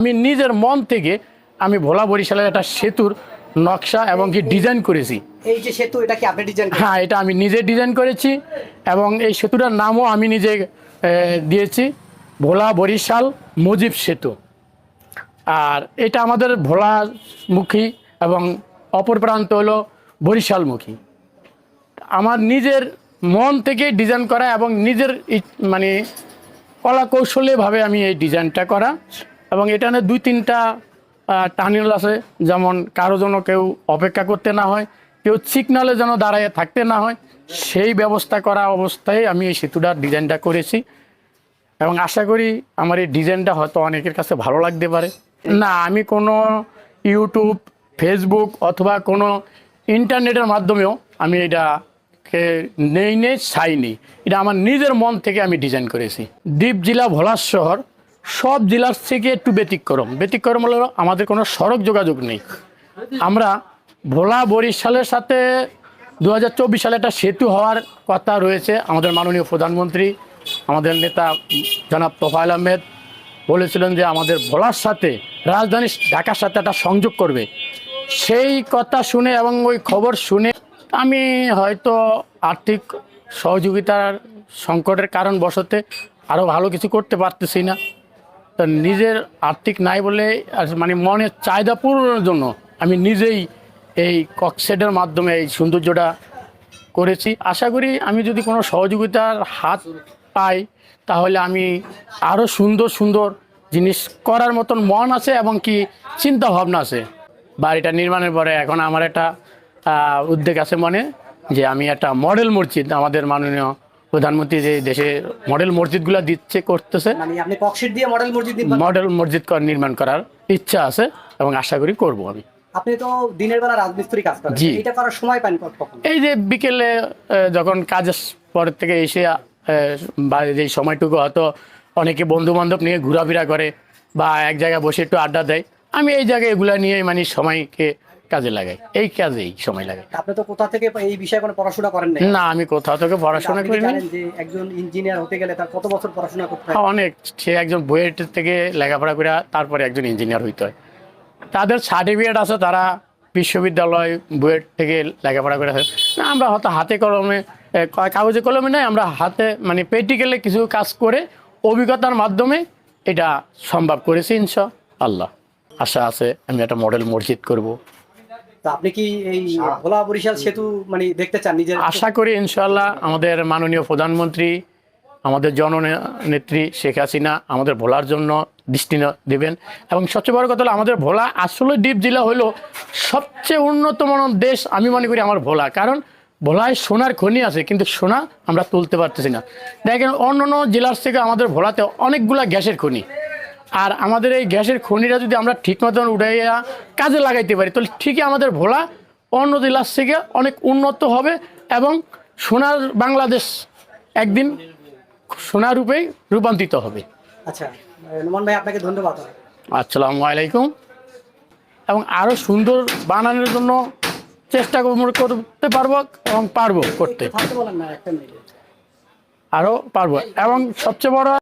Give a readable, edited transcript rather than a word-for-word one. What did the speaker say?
আমি নিজের মন থেকে আমি ভোলা বরিশালের একটা সেতুর নকশা এবং কি ডিজাইন করেছি। এই যে সেতু, এটা কি আপনি ডিজাইন করেছেন? হ্যাঁ, এটা আমি নিজে ডিজাইন করেছি এবং এই সেতুটার নামও আমি নিজে দিয়েছি, ভোলা বরিশাল মুজিব সেতু। আর এটা আমাদের ভোলামুখী এবং অপর প্রান্ত হলো বরিশালমুখী। আমার নিজের মন থেকে ডিজাইন করা এবং নিজের মানে কলা কৌশলীভাবে আমি এই ডিজাইনটা করা। এবং এখানে 2-3টা টার্মিনাল আছে, যেমন কারো জন্য কেউ অপেক্ষা করতে না হয়, কেউ সিগনালে যেন দাঁড়ায় থাকতে না হয়, সেই ব্যবস্থা করা অবস্থায় আমি এই সেতুটার ডিজাইনটা করেছি। এবং আশা করি আমার এই ডিজাইনটা হয়তো অনেকের কাছে ভালো লাগতে পারে। না, আমি কোনো ইউটিউব, ফেসবুক অথবা কোনো ইন্টারনেটের মাধ্যমেও আমি এটাকে নেই চাই নেই, এটা আমার নিজের মন থেকে আমি ডিজাইন করেছি। দ্বীপ জেলা ভোলার শহর সব জেলার থেকে একটু ব্যতিক্রম হলো আমাদের কোনো সড়ক যোগাযোগ নেই। আমরা ভোলা বরিশালের সাথে 2024 সালে একটা সেতু হওয়ার কথা রয়েছে। আমাদের মাননীয় প্রধানমন্ত্রী, আমাদের নেতা জনাব তোফায়েল আহমেদ বলেছিলেন যে আমাদের ভোলার সাথে রাজধানী ঢাকার সাথে একটা সংযোগ করবে। সেই কথা শুনে এবং ওই খবর শুনে আমি হয়তো আর্থিক সহযোগিতার সংকটের কারণ বশতে আরও ভালো কিছু করতে পারতেছি না। তো নিজের আর্থিক নাই বলে মানে মনের চাহিদা পূরণের জন্য আমি নিজেই এই ককশেডের মাধ্যমে এই সৌন্দর্যটা করেছি। আশা করি আমি যদি কোনো সহযোগিতার হাত পাই তাহলে আমি আরও সুন্দর সুন্দর জিনিস করার মতন মন আছে এবং কি চিন্তা ভাবনা আছে। বাড়িটা নির্মাণের পরে এখন আমার একটা উদ্যোগ আছে মনে, যে আমি একটা মডেল মসজিদ, আমাদের মাননীয় প্রধানমন্ত্রী যে দেশে মডেল মসজিদগুলো করতেছে, মানে আপনি ককশিট দিয়ে মডেল মসজিদ নির্মাণ করার ইচ্ছা আছে এবং আশা করি করব আমি। আপনি তো দিনের বেলা রাজমিস্ত্রি কাজ করেন, এটা করার সময় পান কখন? এই যে বিকেলে যখন কাজের পরের থেকে এসে বা যে সময়টুকু হয়তো অনেকে বন্ধু বান্ধব নিয়ে ঘোরাফেরা করে বা এক জায়গায় বসে একটু আড্ডা দেয়, আমি এই জায়গায় এগুলো নিয়ে মানে সময়কে কাজে লাগাই, এই কাজেই সময় লাগে। আপনি তো কোথা থেকে এই বিষয়ে কোনো পড়াশোনা করেন না, আমি কোথাও থেকে পড়াশোনা করি না। যে একজন ইঞ্জিনিয়ার হতে গেলে তার কত বছর পড়াশোনা করতে হয়? অনেক, সে একজন বুয়েট থেকে লেখাপড়া করে তারপরে একজন ইঞ্জিনিয়ার হইতে হয়। তাদের সার্টিফিকেট আছে, তারা বিশ্ববিদ্যালয় বুয়েট থেকে লেখাপড়া করে আছে। না, আমরা হয়তো হাতে কলমে কাগজে কলমে নয়, আমরা হাতে মানে প্র্যাকটিক্যালি কিছু কাজ করে অভিজ্ঞতার মাধ্যমে এটা সম্ভব করেছি ইনশাআল্লাহ। আশা আছে আমি একটা মডেল মসজিদ করব। তো আপনি কি এই ভোলা বরিশাল সেতু মানে দেখতে চান নিজের? আশা করি ইনশাআল্লাহ আমাদের মাননীয় প্রধানমন্ত্রী, আমাদের জননেত্রী শেখ হাসিনা আমাদের ভোলার জন্য দৃষ্টি দেবেন। এবং সবচেয়ে বড় কথা হলো আমাদের ভোলা আসলে দ্বীপ জেলা হলো সবচেয়ে উন্নতম দেশ আমি মনে করি আমার ভোলা। কারণ ভোলায় সোনার খনি আছে, কিন্তু সোনা আমরা তুলতে পারতেছি না। দেখেন অন্য জেলার থেকে আমাদের ভোলাতে অনেকগুলা গ্যাসের খনি, আর আমাদের এই গ্যাসের খনিটা যদি আমরা ঠিক মতন উঠাইয়া কাজে লাগাইতে পারি তাহলে ঠিকই আমাদের ভোলা অন্য জেলার থেকে অনেক উন্নত হবে এবং সোনার বাংলাদেশ একদিন সোনার রূপেই রূপান্তরিত হবে। আচ্ছা নোমান ভাই, আপনাকে ধন্যবাদ। আসসালামু আলাইকুম। এবং আরও সুন্দর বানানোর জন্য চেষ্টা করতে পারবো এবং পারবো করতে, আরও পারবো। এবং সবচেয়ে বড়